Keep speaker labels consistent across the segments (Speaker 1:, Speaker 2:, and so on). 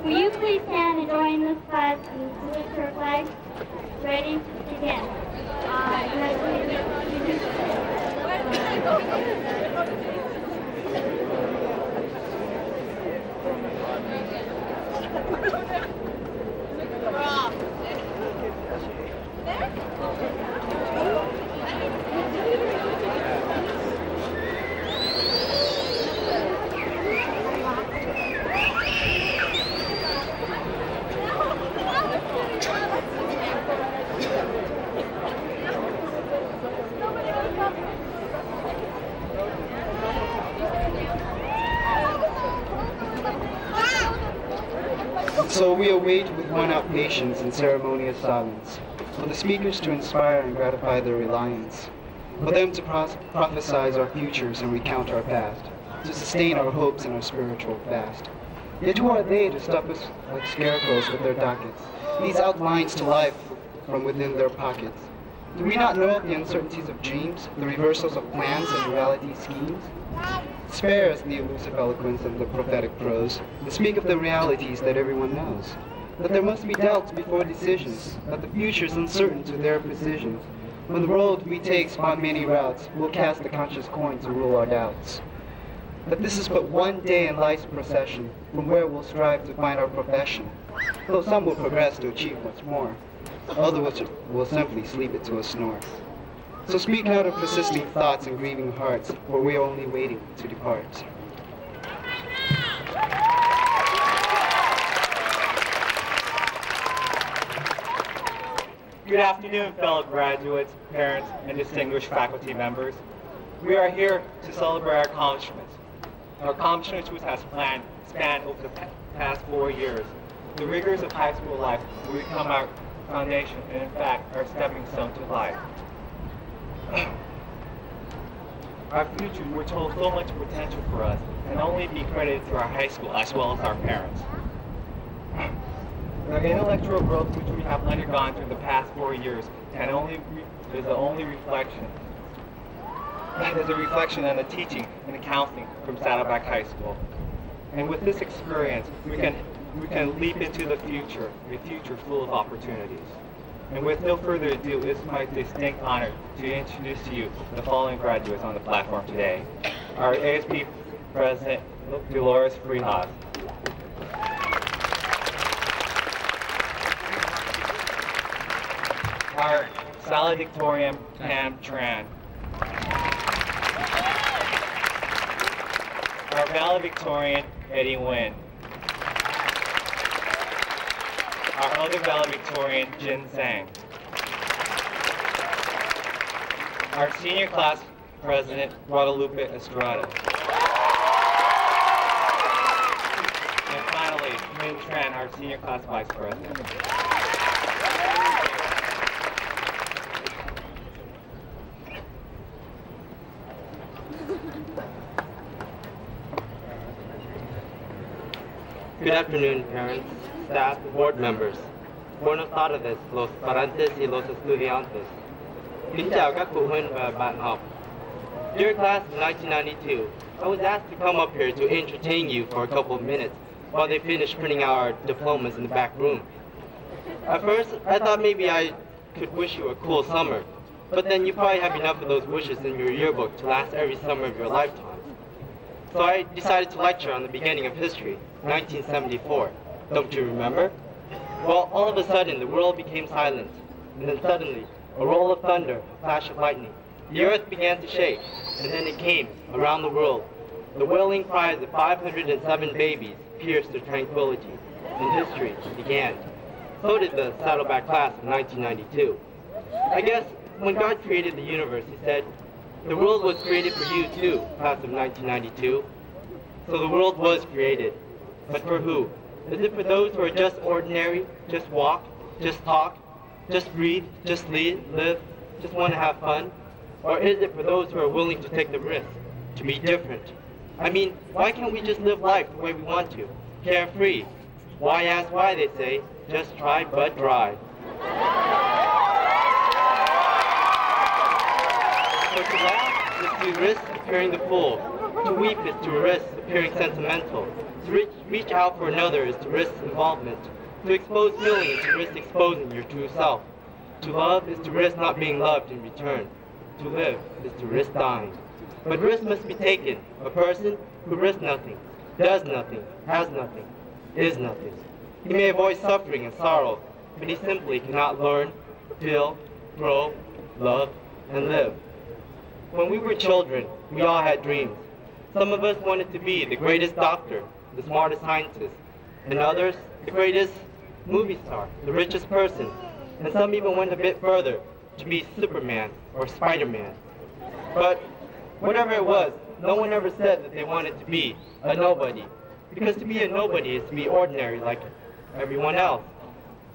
Speaker 1: Will you please stand and join this class in salute to our flag? Ready? Begin.
Speaker 2: So we await with one-out patience and ceremonious silence for the speakers to inspire and gratify their reliance, for them to prophesize our futures and recount our past, to sustain our hopes and our spiritual fast. Yet who are they to stop us like scarecrows with their dockets, these outlines to life from within their pockets? Do we not know of the uncertainties of dreams, the reversals of plans and reality schemes? Spare us the elusive eloquence of the prophetic prose, and speak of the realities that everyone knows. That there must be doubts before decisions, that the future's uncertain to their precision. When the road we take spawn many routes, we'll cast the conscious coin to rule our doubts. That this is but one day in life's procession, from where we'll strive to find our profession. Though some will progress to achieve much more, others will simply sleep it to a snore. So speak out of persisting thoughts and grieving hearts, for we are only waiting to depart.
Speaker 3: Good afternoon, fellow graduates, parents, and distinguished faculty members. We are here to celebrate our accomplishments which has spanned over the past 4 years. The rigors of high school life will become our foundation and, in fact, our stepping stone to life. Our future, which holds so much potential for us, can only be credited to our high school as well as our parents. The intellectual growth which we have undergone through the past 4 years is a reflection on the teaching and the counseling from Saddleback High School. And with this experience, we can leap into the future, a future full of opportunities. And with no further ado, it's my distinct honor to introduce to you the following graduates on the platform today. Our ASP President, Dolores Frihas. Our valedictorian, Pam Tran. Our valedictorian, Eddie Nguyen. Our other valedictorian, Jin Zhang. our senior class president, Guadalupe Estrada. And finally, Min Tran, our senior class vice president.
Speaker 4: Good afternoon, parents, staff, board members. Buenas tardes, los parantes y los estudiantes. Kính chào các phụ huynh và bạn học. Dear class of 1992, I was asked to come up here to entertain you for a couple of minutes while they finished printing out our diplomas in the back room. At first, I thought maybe I could wish you a cool summer, but then you probably have enough of those wishes in your yearbook to last every summer of your lifetime. So I decided to lecture on the beginning of history, 1974. Don't you remember? Well, all of a sudden, the world became silent, and then suddenly, a roll of thunder, a flash of lightning. The earth began to shake, and then it came around the world. The wailing cries of 507 babies pierced their tranquility, and history began. So did the Saddleback class of 1992. I guess when God created the universe, he said, the world was created for you too, class of 1992. So the world was created. But for who? Is it for those who are just ordinary, just walk, just talk, just breathe, just live, just want to have fun? Or is it for those who are willing to take the risk, to be different? I mean, why can't we just live life the way we want to, carefree? Why ask why, they say, just try but dry. So to laugh is to risk appearing the fool. To weep is to risk appearing sentimental. To reach out for another is to risk involvement. To expose feeling is to risk exposing your true self. To love is to risk not being loved in return. To live is to risk dying. But risk must be taken. A person who risks nothing, does nothing, has nothing, is nothing. He may avoid suffering and sorrow, but he simply cannot learn, feel, grow, love, and live. When we were children, we all had dreams. Some of us wanted to be the greatest doctor, the smartest scientist, and others, the greatest movie star, the richest person, and some even went a bit further, to be Superman or Spider-Man. But whatever it was, no one ever said that they wanted to be a nobody, because to be a nobody is to be ordinary like everyone else.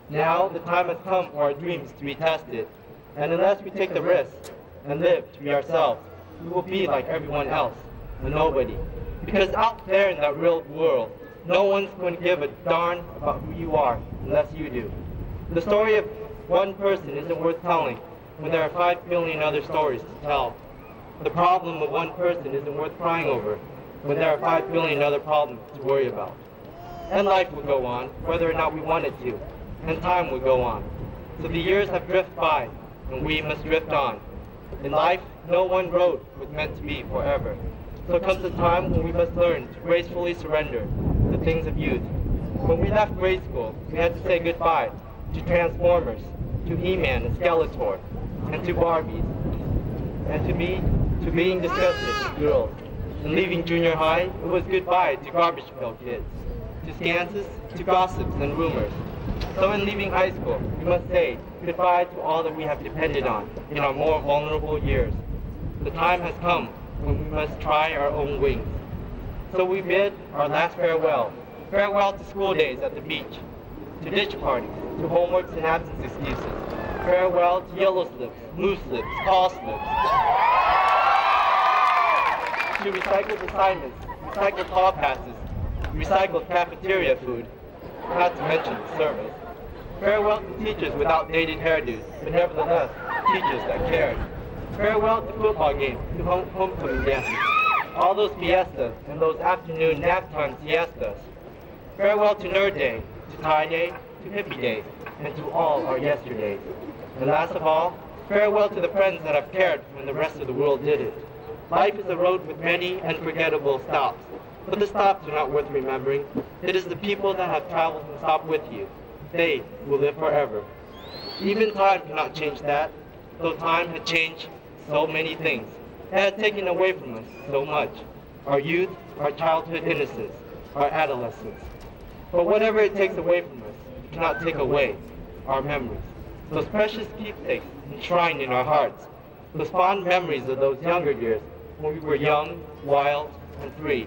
Speaker 4: Now the time has come for our dreams to be tested, and unless we take the risk and live to be ourselves, we will be like everyone else, a nobody. Because out there in that real world, no one's going to give a darn about who you are unless you do. The story of one person isn't worth telling when there are 5 billion other stories to tell. The problem of one person isn't worth crying over when there are 5 billion other problems to worry about. And life will go on, whether or not we want it to, and time will go on. So the years have drifted by, and we must drift on. In life, no one road was meant to be forever. So comes a time when we must learn to gracefully surrender the things of youth. When we left grade school, we had to say goodbye to Transformers, to He-Man and Skeletor, and to Barbies, and to being disgusted with girls. And leaving junior high, it was goodbye to garbage pail kids, to scances, to gossips and rumors. So in leaving high school, we must say goodbye to all that we have depended on in our more vulnerable years. The time has come when we must try our own wings. So we bid our last farewell. Farewell to school days at the beach, to ditch parties, to homeworks and absence excuses. Farewell to yellow slips, moose slips, call slips. To recycled assignments, recycled hall passes, recycled cafeteria food, not to mention the service. Farewell to teachers with outdated hairdos, but nevertheless, teachers that cared. Farewell to football games, to homecoming dances, all those fiestas and those afternoon nap time siestas. Farewell to Nerd Day, to Tie Day, to Hippie Day, and to all our yesterdays. And last of all, farewell to the friends that have cared when the rest of the world did it. Life is a road with many unforgettable stops, but the stops are not worth remembering. It is the people that have traveled and stopped with you. They will live forever. Even time cannot change that, though time had changed so many things. It has taken away from us so much. Our youth, our childhood innocence, our adolescence. But whatever it takes away from us, it cannot take away our memories. Those precious keepsakes enshrined in our hearts. those fond memories of those younger years when we were young, wild, and free.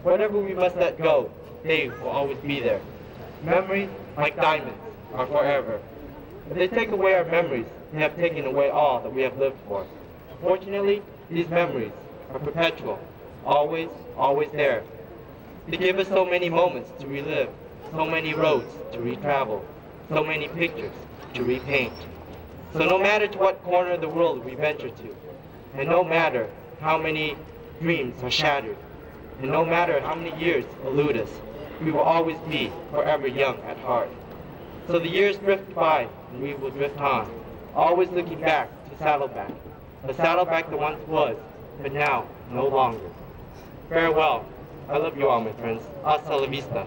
Speaker 4: Whatever we must let go, they will always be there. Memories, like diamonds, are forever. If they take away our memories, they have taken away all that we have lived for. Fortunately, these memories are perpetual, always, always there. They give us so many moments to relive, so many roads to retravel, so many pictures to repaint. So no matter to what corner of the world we venture to, and no matter how many dreams are shattered, and no matter how many years elude us, we will always be forever young at heart. So the years drift by, and we will drift on, always looking back to Saddleback, the Saddleback that once was, but now no longer. Farewell. I love you all, my friends. Hasta la vista.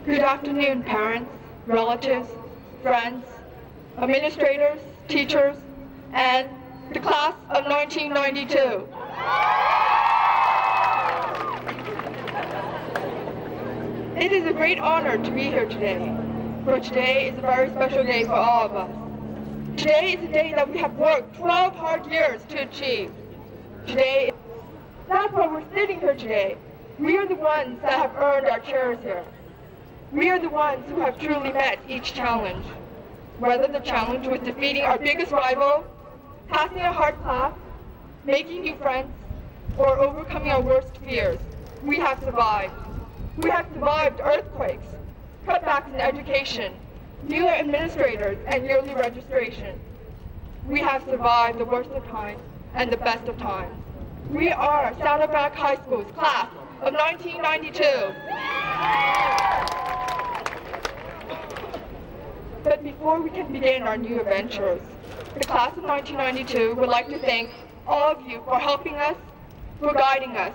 Speaker 5: Good afternoon, parents, relatives, friends, administrators, teachers, and the class of 1992. It is a great honor to be here today, for today is a very special day for all of us. Today is a day that we have worked 12 hard years to achieve. That's why we're sitting here today. We are the ones that have earned our chairs here. We are the ones who have truly met each challenge. Whether the challenge was defeating our biggest rival, passing a hard class, making new friends, or overcoming our worst fears, we have survived. We have survived earthquakes, cutbacks in education, new administrators, and yearly registration. We have survived the worst of times and the best of times. We are Saddleback High School's class of 1992. But before we can begin our new adventures, the class of 1992 would like to thank all of you for helping us, for guiding us,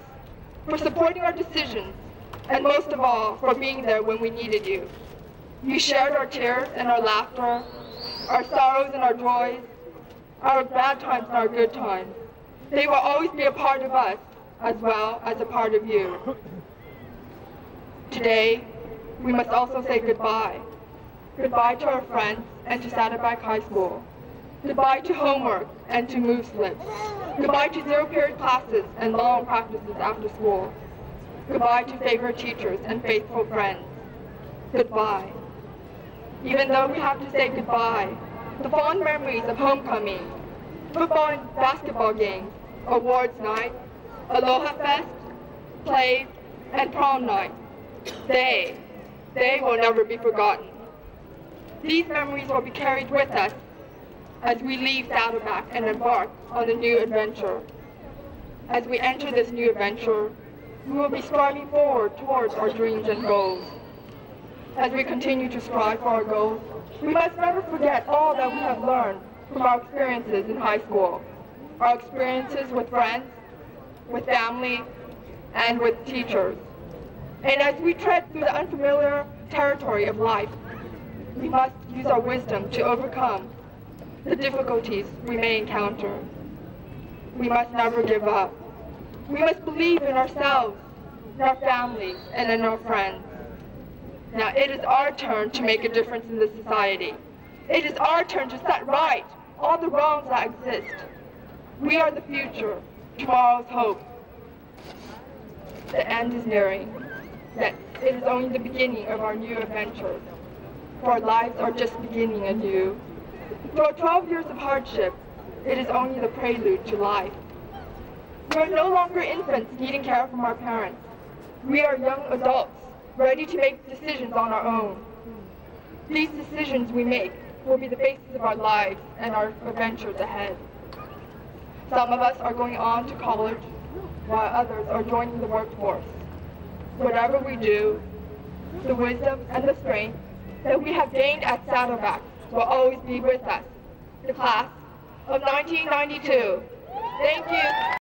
Speaker 5: for supporting our decisions, and most of all, for being there when we needed you. You shared our tears and our laughter, our sorrows and our joys, our bad times and our good times. They will always be a part of us, as well as a part of you. Today, we must also say goodbye. Goodbye to our friends and to Saddleback High School. Goodbye to homework and to move slips. Goodbye to zero-period classes and long practices after school. Goodbye to favorite teachers and faithful friends. Goodbye. Even though we have to say goodbye, the fond memories of homecoming, football and basketball games, awards night, Aloha Fest, plays, and prom night, they will never be forgotten. These memories will be carried with us as we leave Saddleback and embark on a new adventure. As we enter this new adventure, we will be striving forward towards our dreams and goals. As we continue to strive for our goals, we must never forget all that we have learned from our experiences in high school, our experiences with friends, with family, and with teachers. And as we tread through the unfamiliar territory of life, we must use our wisdom to overcome the difficulties we may encounter. We must never give up. We must believe in ourselves, in our families, and in our friends. Now it is our turn to make a difference in this society. It is our turn to set right all the wrongs that exist. We are the future, tomorrow's hope. The end is nearing, yet it is only the beginning of our new adventures. For our lives are just beginning anew. Through our 12 years of hardship, it is only the prelude to life. We are no longer infants needing care from our parents. We are young adults, ready to make decisions on our own. These decisions we make will be the basis of our lives and our adventures ahead. Some of us are going on to college, while others are joining the workforce. Whatever we do, the wisdom and the strength that we have gained at Saddleback will always be with us. The class of 1992. Thank you.